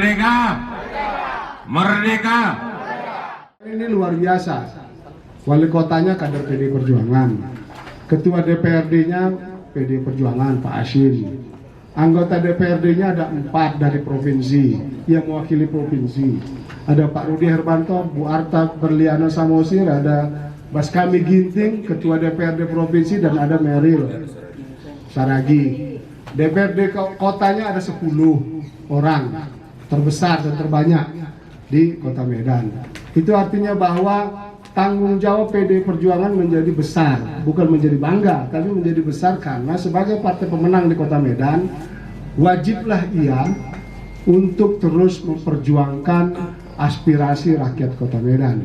Merdeka! Merdeka! Ini luar biasa. Wali kotanya kader PD Perjuangan, ketua DPRD-nya PD Perjuangan Pak Hashim, anggota DPRD-nya ada 4 dari provinsi yang mewakili provinsi. Ada Pak Rudi Herbanto, Bu Arta Berliana Samosir, ada Baskami Ginting, ketua DPRD provinsi, dan ada Meril Saragi. DPRD kotanya ada 10 orang, terbesar dan terbanyak di Kota Medan. Itu artinya bahwa tanggung jawab PD Perjuangan menjadi besar, bukan menjadi bangga, tapi menjadi besar karena sebagai partai pemenang di Kota Medan, wajiblah ia untuk terus memperjuangkan aspirasi rakyat Kota Medan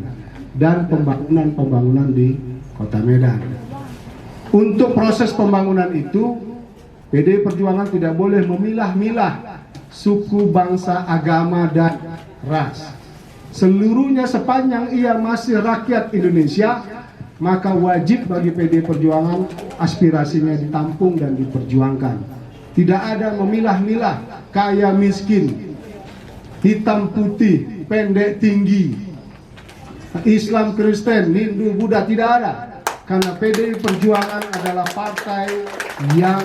dan pembangunan di Kota Medan. Untuk proses pembangunan itu, PD Perjuangan tidak boleh memilah-milah suku, bangsa, agama, dan ras. Seluruhnya sepanjang ia masih rakyat Indonesia, maka wajib bagi PD Perjuangan aspirasinya ditampung dan diperjuangkan. Tidak ada memilah-milah kaya miskin, hitam putih, pendek tinggi, Islam Kristen, Hindu Buddha, tidak ada. Karena PD Perjuangan adalah partai yang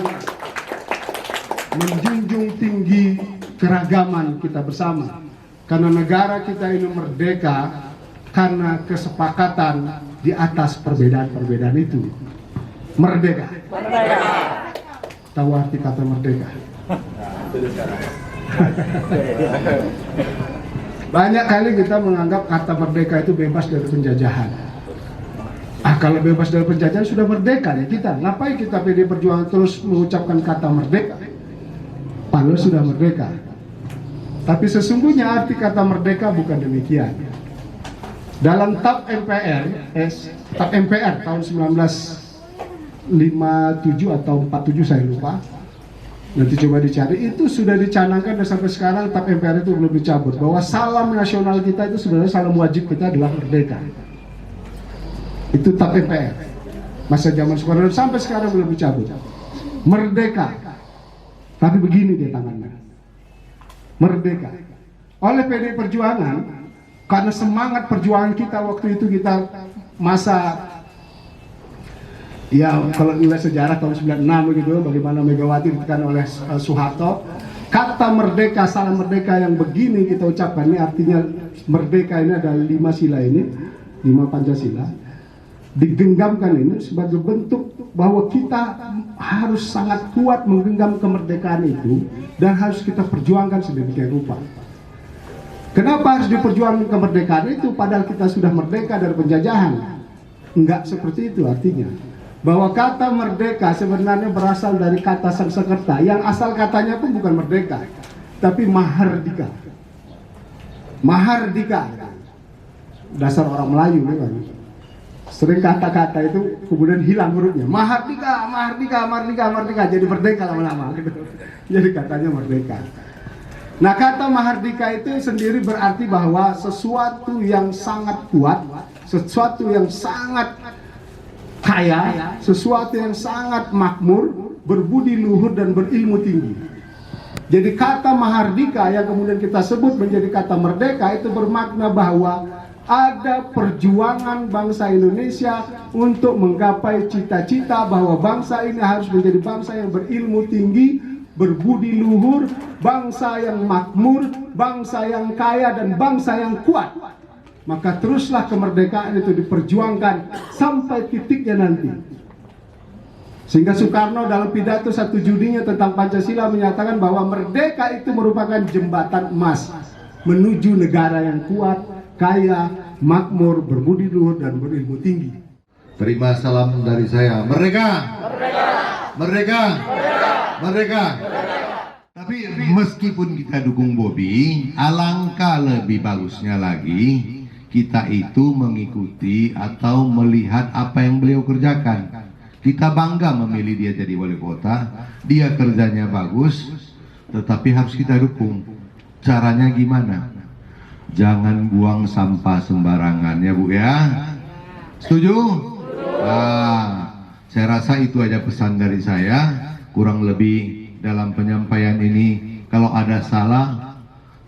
menjunjung tinggi keragaman kita bersama. Karena negara kita ini merdeka karena kesepakatan di atas perbedaan-perbedaan itu. Merdeka. Merdeka. Tahu arti kata merdeka? Banyak kali kita menganggap kata merdeka itu bebas dari penjajahan. Kalau bebas dari penjajahan sudah merdeka ya kita. Ngapain kita PD Perjuangan terus mengucapkan kata merdeka? Padahal sudah merdeka. Tapi sesungguhnya arti kata merdeka bukan demikian. Dalam TAP MPR tahun 1957 atau 47 saya lupa. Nanti coba dicari, itu sudah dicanangkan dan sampai sekarang TAP MPR itu belum dicabut. Bahwa salam nasional kita itu sebenarnya salam wajib kita adalah merdeka. Itu TAP MPR. Masa zaman Soekarno sampai sekarang belum dicabut. Merdeka. Tapi begini dia tangannya. Merdeka. Oleh PD Perjuangan, karena semangat perjuangan kita waktu itu kita masa, ya kalau nilai sejarah tahun 96 begitu, bagaimana Megawati ditekan oleh Soeharto, kata merdeka, salam merdeka yang begini kita ucapkan ini artinya merdeka ini adalah 5 sila ini, 5 Pancasila, digenggamkan ini sebagai bentuk bahwa kita harus sangat kuat menggenggam kemerdekaan itu dan harus kita perjuangkan sedemikian rupa. Kenapa harus diperjuangkan kemerdekaan itu padahal kita sudah merdeka dari penjajahan? Enggak seperti itu artinya. Bahwa kata merdeka sebenarnya berasal dari kata Sanskerta yang asal katanya pun bukan merdeka, tapi mahardika. Mahardika. Dasar orang Melayu kan. Sering kata-kata itu kemudian hilang hurufnya. Mahardika, mahardika, merdeka, merdeka. Jadi merdeka lama-lama gitu. Jadi katanya merdeka. Nah, kata mahardika itu sendiri berarti bahwa sesuatu yang sangat kuat, sesuatu yang sangat kaya, sesuatu yang sangat makmur, berbudi luhur dan berilmu tinggi. Jadi kata mahardika yang kemudian kita sebut menjadi kata merdeka itu bermakna bahwa ada perjuangan bangsa Indonesia untuk menggapai cita-cita bahwa bangsa ini harus menjadi bangsa yang berilmu tinggi, berbudi luhur, bangsa yang makmur, bangsa yang kaya, dan bangsa yang kuat. Maka teruslah kemerdekaan itu diperjuangkan sampai titiknya nanti. Sehingga Soekarno dalam pidato 1 Juninya tentang Pancasila menyatakan bahwa merdeka itu merupakan jembatan emas menuju negara yang kuat, kaya, makmur, berbudi luhur, dan berilmu tinggi. Terima salam dari saya. Merdeka! Merdeka! Merdeka! Merdeka! Tapi meskipun kita dukung Bobi, alangkah lebih bagusnya lagi kita itu mengikuti atau melihat apa yang beliau kerjakan. Kita bangga memilih dia jadi wali kota, dia kerjanya bagus, tetapi harus kita dukung. Caranya gimana? Jangan buang sampah sembarangan ya Bu ya. Setuju? Saya rasa itu aja pesan dari saya. Kurang lebih dalam penyampaian ini kalau ada salah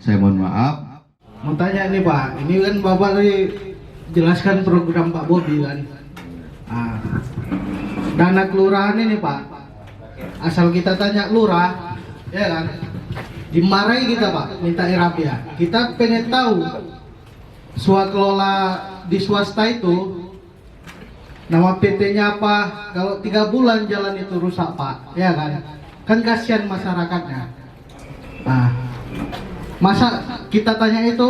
Saya mohon maaf. Mau tanya nih Pak, ini kan Bapak tadi jelaskan program Pak Bobi kan. Ah, dana kelurahan ini Pak, asal kita tanya lurah, ya kan, dimarahi kita Pak, minta irapia. Kita pengen tahu swaklola di swasta itu nama PT-nya apa, kalau 3 bulan jalan itu rusak Pak, ya kan kasihan masyarakatnya. Nah, masa kita tanya itu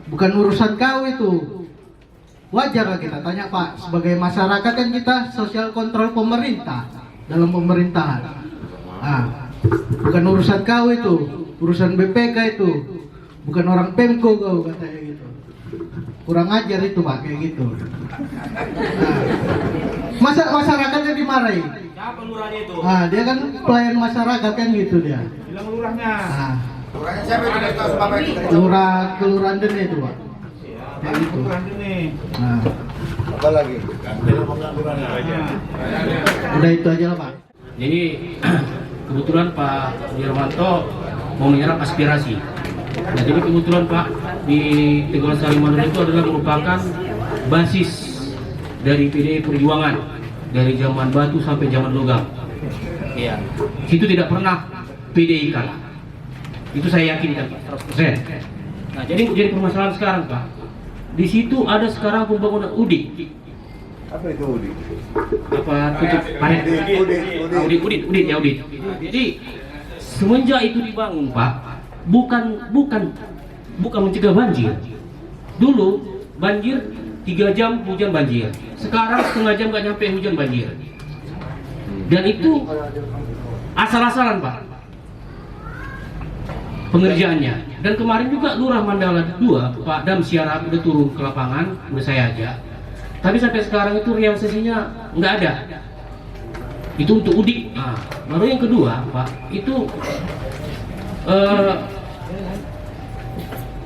bukan urusan kau itu, wajar lah kita tanya Pak, sebagai masyarakat kan kita sosial kontrol pemerintah dalam pemerintahan. Nah, bukan urusan kau itu, urusan BPK itu, bukan orang Pemko kau katanya gitu. Kurang ajar itu Pak kayak gitu. Nah, masyarakatnya dimarahi. Siapa lurahnya itu? Nah, dia kan pelayan masyarakat kan gitu dia. Bilang lurahnya. Nah, Lurahnya siapa itu? Bapak itu. kelurahan Dene itu Pak. Kayak gitu. Lurah ini. Nah, Apa lagi? udah itu aja lah Pak. Jadi kebetulan Pak Wirmanto mau menyerap aspirasi. Nah, jadi kebetulan Pak di Tegal Sari Madura itu adalah merupakan basis dari PDI Perjuangan dari zaman batu sampai zaman logam. Iya. Situ tidak pernah PDI kalah. Itu saya yakin kan Pak, 100%. Nah, jadi permasalahan sekarang Pak. Di situ ada sekarang pembangunan UDI. Apa itu Udi? Apa tutup parit? Udit ya Udit. Jadi semenjak itu dibangun Pak, bukan mencegah banjir. Dulu banjir 3 jam hujan banjir. Sekarang setengah jam nggak nyampe hujan banjir. Dan itu asal-asalan Pak pengerjaannya. Dan kemarin juga Lurah Mandala 2 Pak Dam Siarap udah turun ke lapangan, udah saya ajak. Tapi sampai sekarang itu realisasinya nggak ada. Itu untuk UDIK. Nah, baru yang kedua Pak, itu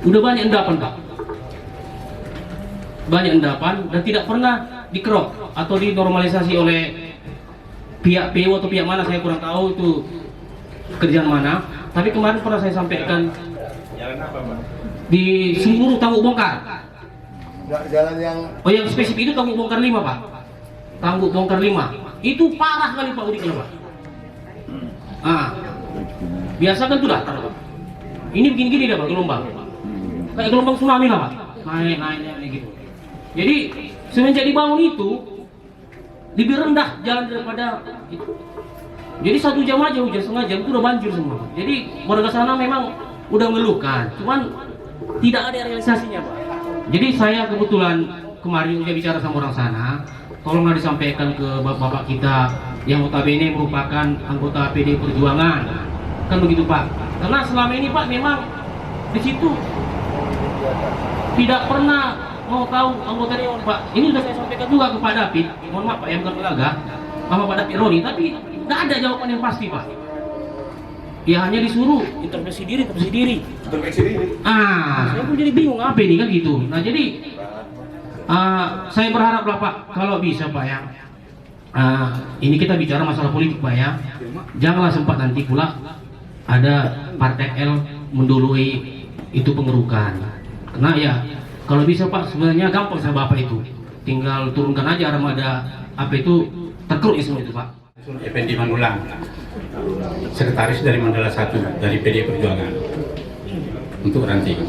udah banyak endapan Pak, banyak endapan dan tidak pernah dikerok atau dinormalisasi oleh pihak PU atau pihak mana, saya kurang tahu itu kerjaan mana. Tapi kemarin pernah saya sampaikan di seluruh Tangguk Bongkar. Jalan yang Yang spesifik itu Tangguk Bongkar 5 Pak, Tangguk Bongkar 5 itu parah kali Pak UDIK Pak. Ah, biasa kan tuh datar Pak, ini begini-gini dah Pak, gelombang kayak gelombang tsunami lah Pak, naik gitu. Jadi semenjak dibangun itu lebih rendah jalan daripada itu. Jadi 1 jam aja hujan, setengah jam itu udah banjir semua. Jadi warga sana memang udah mengeluhkan, cuman tidak ada realisasinya Pak. Jadi saya kebetulan kemarin udah bicara sama orang sana, tolonglah disampaikan ke bapak kita yang notabene merupakan anggota PD Perjuangan, kan begitu Pak. Karena selama ini Pak memang di situ tidak pernah mau tahu anggota dewan Pak. Ini sudah saya sampaikan juga ke Pak David, mohon maaf Pak yang bukan Belaga, sama Pak David Roni, tapi nggak ada jawaban yang pasti Pak. Ya hanya disuruh intervensi diri. Saya pun jadi bingung apa ini kan gitu. Nah jadi saya berharap lah Pak, kalau bisa Pak ya, ini kita bicara masalah politik Pak ya, janganlah sempat nanti pula ada partai L mendului itu pengerukan. Karena ya kalau bisa Pak sebenarnya gampang sama Bapak itu, tinggal turunkan aja armada apa itu terkeruk semua itu Pak. Effendi Manulang, sekretaris dari Mandala 1 dari PD Perjuangan untuk ranting.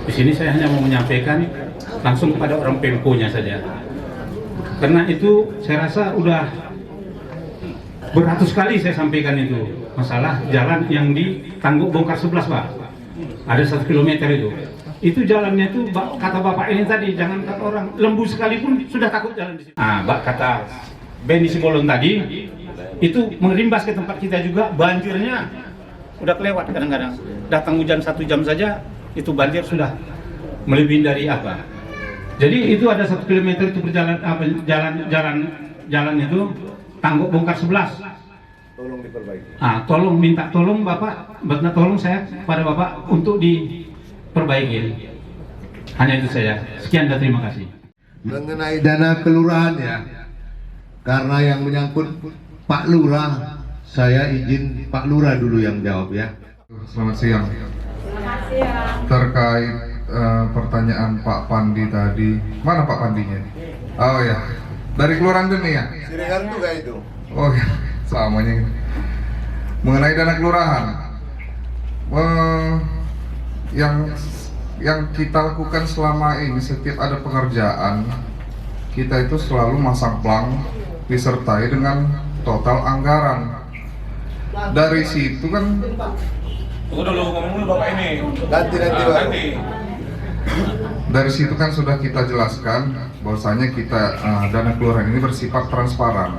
Di sini saya hanya mau menyampaikan langsung kepada orang Pemko-nya saja, karena itu saya rasa udah beratus kali saya sampaikan itu masalah jalan yang di Tangguk Bongkar 11 Pak, ada 1 kilometer itu jalannya itu kata Bapak ini tadi, jangan kata orang lembu sekalipun sudah takut jalan di sini. Kata Benny Sibolon tadi itu merimbas ke tempat kita juga, banjirnya udah kelewat kadang-kadang. Datang hujan 1 jam saja itu banjir sudah melebihi dari apa. Jadi itu ada 1 kilometer itu jalan itu Tangguk Bongkar 11. tolong diperbaiki. Minta tolong Bapak, tolong saya pada Bapak untuk diperbaiki. Hanya itu saya. Sekian dan terima kasih. Mengenai dana kelurahan ya, karena yang menyangkut Pak Lurah, saya izin Pak Lurah dulu yang jawab ya. Selamat siang. Terkait pertanyaan Pak Pandi tadi, mana Pak Pandinya? Oh ya, dari Kelurahan Deni ya? Siregar juga itu. Oh ya, samanya. Mengenai dana kelurahan, yang kita lakukan selama ini setiap ada pengerjaan, kita itu selalu masang plang disertai dengan total anggaran. Dari situ kan. Tunggu dulu, ngomong dulu Bapak ini. Ganti baru. Dari situ kan sudah kita jelaskan bahwasanya kita dana kelurahan ini bersifat transparan.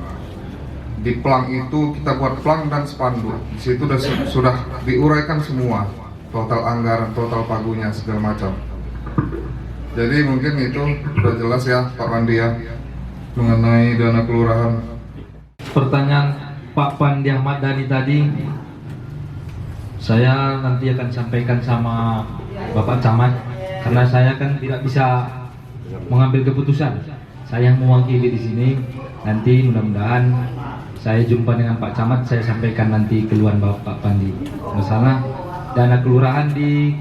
Di plang itu kita buat plang dan spanduk. Di situ sudah diuraikan semua total anggaran, total pagunya segala macam. Jadi mungkin itu sudah jelas ya Pak Pandi ya mengenai dana kelurahan. Pertanyaan Pak Pandi Ahmad Dhani tadi, saya nanti akan sampaikan sama Bapak Camat karena saya kan tidak bisa mengambil keputusan. Saya yang mewakili di sini. Nanti mudah-mudahan saya jumpa dengan Pak Camat, saya sampaikan nanti keluhan Bapak Pandi. Masalah dana kelurahan di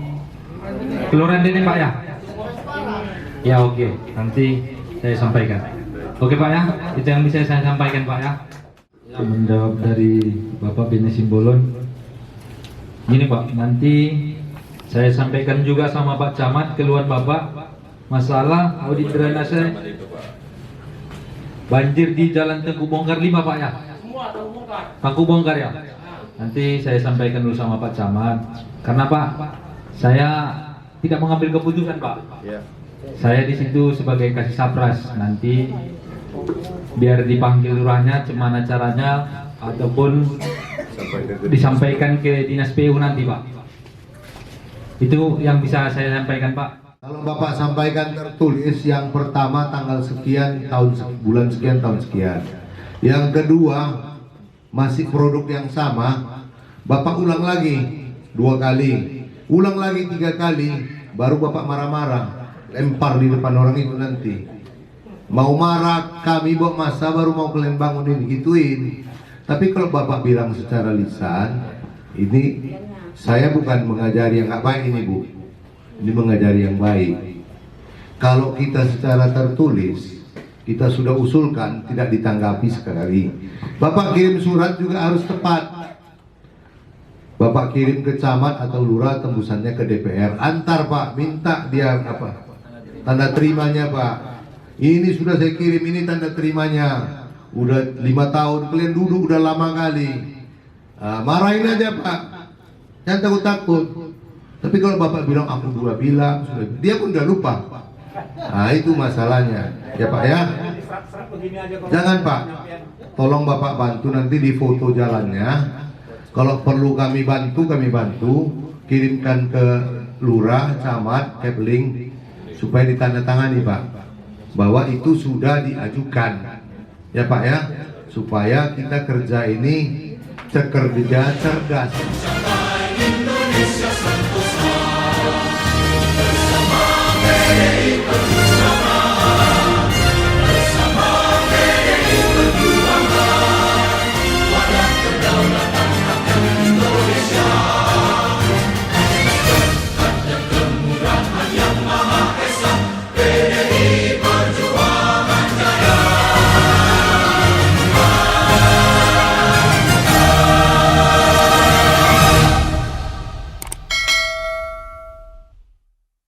Kelurahan Deni Pak ya? Ya oke, nanti saya sampaikan. Oke Pak ya, itu yang bisa saya sampaikan Pak ya. Ya, menjawab dari Bapak Bene Simbolon. Gini Pak, nanti saya sampaikan juga sama Pak Camat keluhan Bapak masalah audit drainase banjir di Jalan Tengku Bongkar 5 Pak ya. Tengku Bongkar ya. Nanti saya sampaikan dulu sama Pak Camat. Karena Pak, saya tidak mengambil keputusan Pak. Saya di situ sebagai kasih sapras. Nanti biar dipanggil lurahnya gimana caranya ataupun disampaikan ke dinas PU nanti Pak. Itu yang bisa saya sampaikan Pak. Kalau Bapak sampaikan tertulis yang pertama tanggal sekian bulan sekian tahun sekian. Yang kedua masih produk yang sama, Bapak ulang lagi 2 kali, ulang lagi 3 kali, baru Bapak marah-marah, lempar di depan orang itu nanti. Mau marah kami buat masa baru mau kalian bangun ini gituin. Tapi kalau Bapak bilang secara lisan, ini saya bukan mengajari yang nggak baik ini Bu. Ini mengajari yang baik. Kalau kita secara tertulis, kita sudah usulkan tidak ditanggapi sekali. Bapak kirim surat juga harus tepat. Bapak kirim ke camat atau lurah, tembusannya ke DPR. Antar Pak, minta dia apa? Tanda terimanya Pak. Ini sudah saya kirim, ini tanda terimanya. Udah 5 tahun, kalian duduk udah lama kali. Marahin aja Pak. Jangan takut-takut. Tapi kalau Bapak bilang aku dua bilang, dia pun udah lupa. Nah itu masalahnya, ya Pak ya. Jangan Pak, tolong Bapak bantu nanti di foto jalannya. Kalau perlu kami bantu, kirimkan ke lurah, camat, Kepling, supaya ditandatangani Pak, bahwa itu sudah diajukan, ya Pak ya, supaya kita kerja ini kerja cerdas. Indonesia Santosa bersama PDI